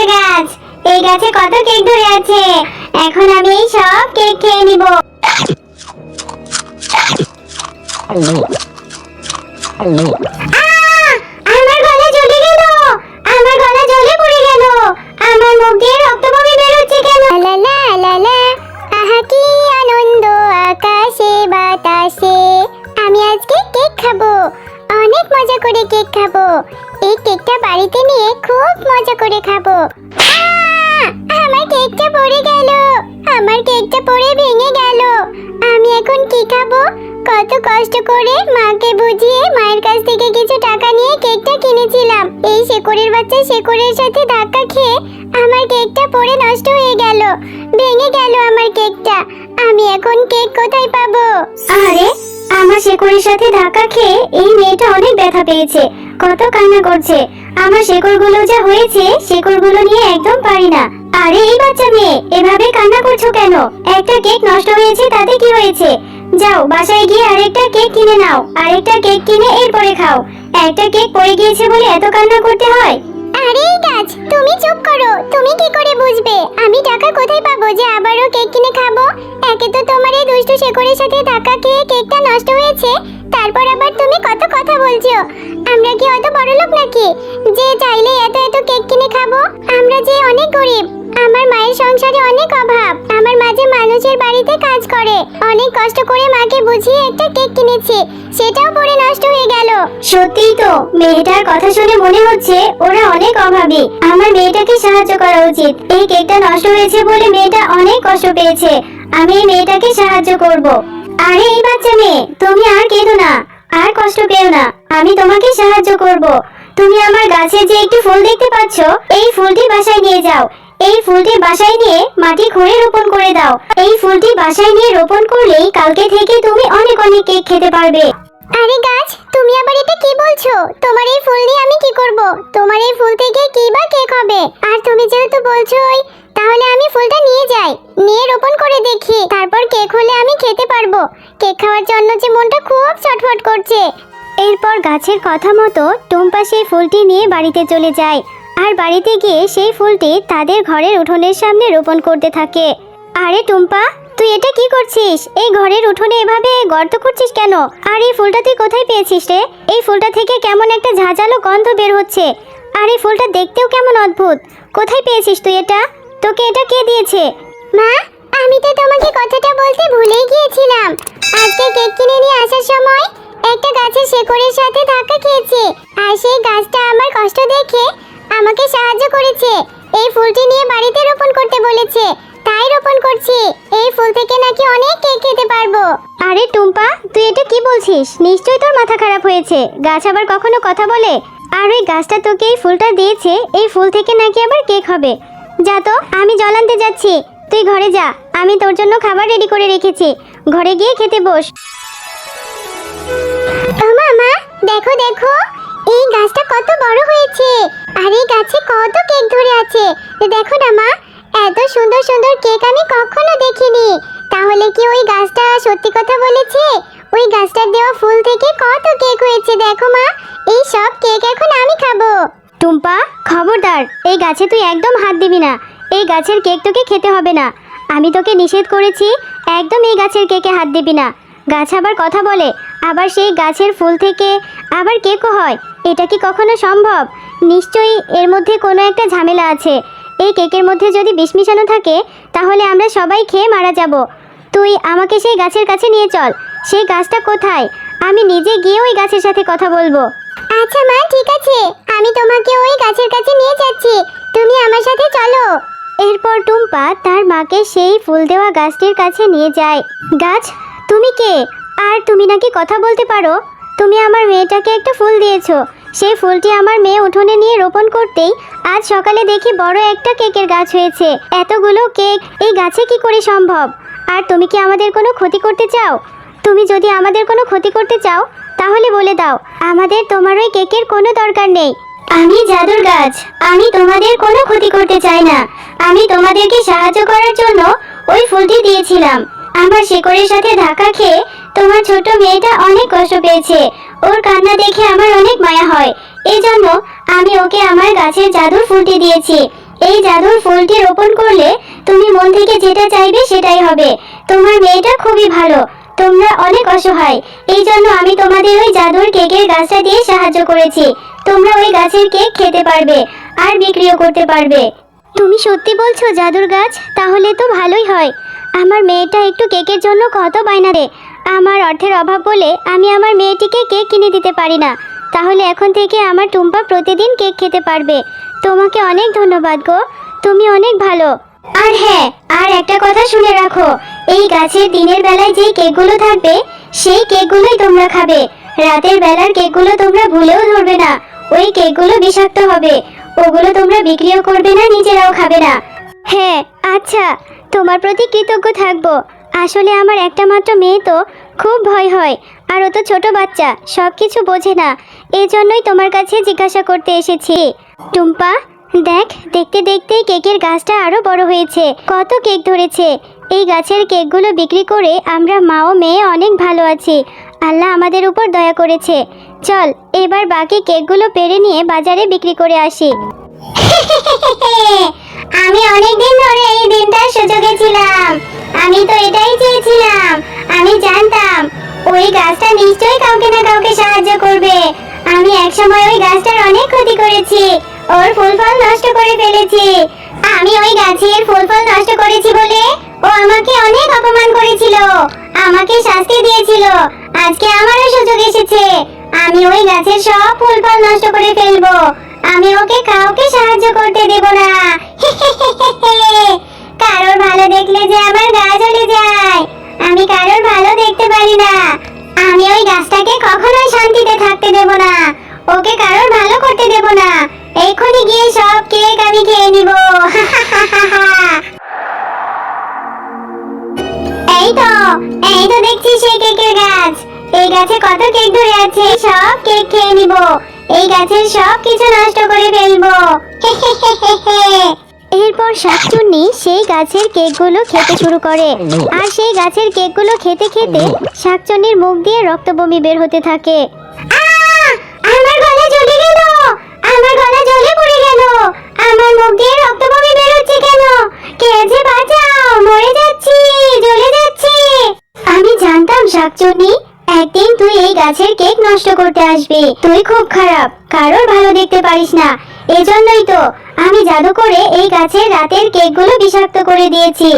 জাদুর গাছ। এই গাছে কত কেক ধরে আছে, এখন আমি এই সব কেক খেয়ে নিব। আমার গলা জ্বলে গেল, আমার গলা জ্বলে পড়ে গেল, আমার মুখ দিয়ে রক্ত বমি বের হচ্ছে কেন? লা লা লা লা, আহা কি আনন্দ আকাশে বাতাসে। আমি আজকে কেক খাবো, অনেক মজা করে কেক খাবো। এই কেকটা বাড়িতে নিয়ে খুব মজা করে খাবো। আমার কেকটা পড়ে গেল, আমার কেকটা পড়ে ভেঙে গেল। আমি এখন কি খাবো? কত কষ্ট করে মাকে বুঝিয়ে মায়ের কাছ থেকে কিছু টাকা নিয়ে কেকটা কিনেছিলাম। এই শেকড়ের বাচ্চা শেকড়ের সাথে ধাক্কা খেয়ে আমার কেকটা পড়ে নষ্ট হয়ে গেল, ভেঙে গেল আমার কেকটা। আমি এখন কেক কোথায় পাবো? আরে, আমার শেকড়ের সাথে ধাক্কা খেয়ে এই মেয়েটা অনেক ব্যথা পেয়েছে, কত কান্না করছে। আমার শেকড়গুলো যা হয়েছে, শেকড়গুলো নিয়ে একদম পারি না। আরে এই বাচ্চা মেয়ে, এভাবে কান্না করছো কেন? একটা কেক নষ্ট হয়েছে, তাতে কি হয়েছে? যাও বাসায় গিয়ে আরেকটা কেক কিনে নাও, আরেকটা কেক কিনে এরপরে খাও। একটা কেক পড়ে গিয়েছে বলে এত কান্না করতে হয়? আরে গাছ, তুমি চুপ করো। তুমি কি করে বুঝবে আমি টাকা কোথায় পাবো যে আবারও কেক কিনে খাবো? একে তো তোমার এই দুষ্টু শেকড়ের সাথে ধাক্কা খেয়ে কেকটা নষ্ট হয়েছে, তারপর আবার তুমি কত কথা বলছো। আমরা কি অত বড়লোক নাকি যে চাইলে এত এত কেক কিনে খাবো? আমরা যে অনেক গরিব, আমার মায়ের সংসারে অনেক অভাব। আমার মা যে মানুষের বাড়িতে কাজ করে, অনেক কষ্ট করে মাকে বুঝিয়ে একটা কেক কিনেছে, সেটাও পড়ে নষ্ট হয়ে গেল। সত্যিই তো, মেয়েটার কথা শুনে মনে হচ্ছে ওরা অনেক অভাবী। আমার মেয়েটাকে সাহায্য করা উচিত। এই কেকটা নষ্ট হয়েছে বলে মেয়েটা অনেক কষ্ট পেয়েছে, আমি এই মেয়েটাকে সাহায্য করব। আরে এই বাচ্চা মেয়ে, তুমি আর কেঁদো না, আর কষ্ট পেও না, আমি তোমাকে সাহায্য করব। তুমি আমার গাছে যে একটি ফুল দেখতে পাচ্ছ, এই ফুলটি বাসায় নিয়ে যাও। এই ফুলটি বাসায় নিয়ে মাটি খুঁড়ে রোপণ করে দাও। এই ফুলটি বাসায় নিয়ে রোপণ করলেই কালকে থেকে তুমি অনেক অনেক কেক খেতে পারবে। আরে গাছ, তুমি আবার এটা কি বলছো? তোমার এই ফুল দিয়ে আমি কি করব? তোমার এই ফুল থেকে কি বা কেক হবে? আর তুমি যেহেতু বলছোই, তাহলে আমি ফুলটা নিয়ে যাই, নিয়ে রোপণ করে দেখি, তারপর কেক হলে আমি খেতে পারবো। কেক খাওয়ার জন্য যে মনটা খুব ছটফট করছে। এরপর গাছের কথা মতো টুম্পা সেই ফুলটি নিয়ে বাড়িতে চলে যায়, আর বাড়িতে গিয়ে সেই ফুলটি তাদের ঘরের উঠোনের সামনে রোপণ করতে থাকে। আরে টুম্পা, তুই এটা কি করছিস? এই ঘরের উঠোনে এভাবে গর্ত করছিস কেন? আর এই ফুলটা তুই কোথায় পেয়েছিস রে? এই ফুলটা থেকে কেমন একটা ঝাঁঝালো গন্ধ বের হচ্ছে, আর এই ফুলটা দেখতেও কেমন অদ্ভুত। কোথায় পেয়েছিস তুই এটা? তোকে এটা কে দিয়েছে? মা, আমি তো তোমাকে কথাটা বলতে ভুলেই গিয়েছিলাম। আজকে কেক কিনে নিয়ে আসার সময় একটা গাছের শেকড়ের সাথে ধাক্কা খেয়েছে, আর সেই গাছটা আমার কষ্ট দেখে আমাকে সাহায্য করেছে। এই ফুলটি নিয়ে বাড়িতে রোপণ করতে বলেছে, তাই রোপণ করছি। এই ফুল থেকে নাকি অনেক কেক খেতে পারবো। আরে টুম্পা, তুই এটা কি বলছিস? নিশ্চয়ই তোর মাথা খারাপ হয়েছে। গাছ আবার কখনো কথা বলে? আর ওই গাছটা তোকে এই ফুলটা দিয়েছে, এই ফুল থেকে নাকি আবার কেক হবে। যা তো, আমি জল আনতে যাচ্ছি, তুই ঘরে যা। আমি তোর জন্য খাবার রেডি করে রেখেছি, ঘরে গিয়ে খেতে বস। মামা, দেখো দেখো, এই গাছটা কত বড় হয়েছে, আর এই গাছে কত কেক ধরে আছে। দেখো না মা, এত সুন্দর সুন্দর কেক আমি কখনো দেখিনি। তাহলে কি ওই গাছটা সত্যি কথা বলেছে? ওই গাছটার দেওয়া ফুল থেকে কত কেক হয়েছে দেখো মা। এই সব কেক এখন আমি খাবো। টুম্পা, খবরদার, এই গাছে তুই একদম হাত দিবি না। এই গাছের কেক তোকে খেতে হবে না, আমি তোকে নিষেধ করেছি, একদম এই গাছের কেকে হাত দিবি না। গাছ আবার কথা বলে, আবার সেই গাছের ফুল থেকে আবার কেকও হয়। এটা কি কখনো সম্ভব? নিশ্চয়ই এর মধ্যে কোনো একটা ঝামেলা আছে। এই কেকের মধ্যে যদি বিষ মিশানো থাকে, তাহলে আমরা সবাই খেয়ে মারা যাব। তুই আমাকে সেই গাছের কাছে নিয়ে চল। সেই গাছটা কোথায়? আমি নিজে গিয়ে ওই গাছের সাথে কথা বলবো। আচ্ছা মা, ঠিক আছে, আমি তোমাকে ওই গাছের কাছে নিয়ে যাচ্ছি, তুমি আমার সাথে চলো। এরপর টুম্পা তার মাকে সেই ফুল দেওয়া গাছটির কাছে নিয়ে যায়। গাছ, তুমি কে? আর তুমি নাকি কথা বলতে পারো? তুমি আমার মেয়েটাকে একটা ফুল দিয়েছো, সেই ফুলটি আমার মেয়ে উঠোনে নিয়ে রোপণ করতেই আজ সকালে দেখি বড় একটা কেকের গাছ হয়েছে। এতগুলো কেক এই গাছে কি করে সম্ভব? আর তুমি কি আমাদের কোনো ক্ষতি করতে চাও? তুমি যদি আমাদের কোনো ক্ষতি করতে চাও, তাহলে বলে দাও, আমাদের তোমার ওই কেকের কোনো দরকার নেই। আমি জাদুর গাছ, আমি তোমাদের কোনো ক্ষতি করতে চাই না। আমি তোমাদেরকে সাহায্য করার জন্য ওই ফুলটি দিয়েছিলাম। আমার শেকড়ের সাথে ধাক্কা খেয়ে তোমার ছোট মেয়েটা অনেক কষ্ট পেয়েছে, ওর কান্না দেখে আমার অনেক মায়া হয়। এজন্য আমি ওকে আমার গাছের জাদুর ফুলটি দিয়েছি। এই জাদুর ফুলটি রোপণ করলে তুমি মন থেকে যেটা চাইবে সেটাই হবে। তোমার মেয়েটা খুবই ভালো, তোমরা অনেক অসহায়, এই জন্য আমি তোমাদের ওই জাদুর কেকের গাছটা দিয়ে সাহায্য করেছি। তোমরা ওই গাছের কেক খেতে পারবে আর বিক্রিও করতে পারবে। তুমি সত্যি বলছো জাদুর গাছ? তাহলে তো ভালোই হয়। আমার মেয়েটা একটু কেকের জন্য কত বায়না দেয়। আমার অর্থের অভাব বলে আমি আমার মেয়েটিকে কেক কিনে দিতে পারি না। তাহলে এখন থেকে আমার টুম্পা প্রতিদিন কেক খেতে পারবে। তোমাকে অনেক ধন্যবাদ গো, তুমি অনেক ভালো। আর হ্যাঁ, আর একটা কথা শুনে রাখো, এই গাছের দিনের বেলায় যে কেকগুলো থাকবে সেই কেকগুলোই তোমরা খাবে। রাতের বেলার কেকগুলো তোমরা ভুলেও ধরবে না, ওই কেকগুলো বিষাক্ত হবে। ওগুলো তোমরা বিক্রিও করবে না, নিজেরাও খাবে না। হ্যাঁ আচ্ছা, তোমার প্রতি কৃতজ্ঞ থাকবো। আসলে আমার একটা মাত্র মেয়ে তো, খুব ভয় হয়, আর ও তো ছোট বাচ্চা, সব কিছু বোঝে না। এই জন্যই তোমার কাছে জিজ্ঞাসা করতে এসেছি। টুম্পা দেখ, দেখতে দেখতে কেকের গাছটা আরো বড় হয়েছে, কত কেক ধরেছে। এই গাছের কেকগুলো বিক্রি করে আমরা মা ও মেয়ে অনেক ভালো আছি। আল্লাহ আমাদের উপর দয়া করেছে। চল এবার বাকি কেকগুলো পেড়ে নিয়ে বাজারে বিক্রি করে আসি। আমি অনেকদিন ধরে এই দিনটার সুযোগে ছিলাম। আমি তো এটাই চেয়েছিলাম। আমি জানতাম ওই গাছটা নিশ্চয়ই কাউকে না কাউকে সাহায্য করবে। আমি একসময় ওই গাছটার অনেক ক্ষতি করেছি, ওর ফুল ফল নষ্ট করে ফেলেছি। আমি ওই গাছের ফুল ফল নষ্ট করেছি বলে ও আমাকে অনেক অপমান করেছিল, আমাকে শাস্তি দিয়েছিল। আজকে আমারও সুযোগ এসেছে, আমি ওই গাছের সব ফুল ফল নষ্ট করে ফেলবো। আমি ওকে কাউকে সাহায্য করতে দেব না। কারোর ভালো দেখলে যে আমার গা জ্বলে যায়। আমি কারোর ভালো দেখতে পারি না। আমি ওই গাছটাকে কখনোই শান্তিতে থাকতে দেব না, ওকে কারোর ভালো করতে দেব না। এখনই গিয়ে সব কেক আমি খেয়ে নিব। এই তো দেখছি সেই কেকের গাছ। এই গাছে কত কেক ধরে আছে, সব কেক খেয়ে নিব। এই গাছের সব কিছু নষ্ট করে ফেলবো। এরপর শাকচুন্নি সেই গাছের কেকগুলো খেতে শুরু করে, আর সেই গাছের কেকগুলো খেতে খেতে শাকচুন্নির মুখ দিয়ে রক্ত বমি বের হতে থাকে। আমার গলা জ্বলে গেল, আমার গলা জ্বলে পড়ে গেল, আমার মুখ দিয়ে রক্ত বমি বের হচ্ছে কেন? কে যে বাঁচাও, মরে যাচ্ছি, জ্বলে যাচ্ছি। আমি জানতাম শাকচুন্নি একদিন তুই এই গাছের কেক নষ্ট করতে আসবি। তুই খুব খারাপ, কারোর ভালো দেখতে পারিস না। এজন্যই তো আমি জাদু করে এই গাছের রাতের কেকগুলো বিষাক্ত করে দিয়েছি।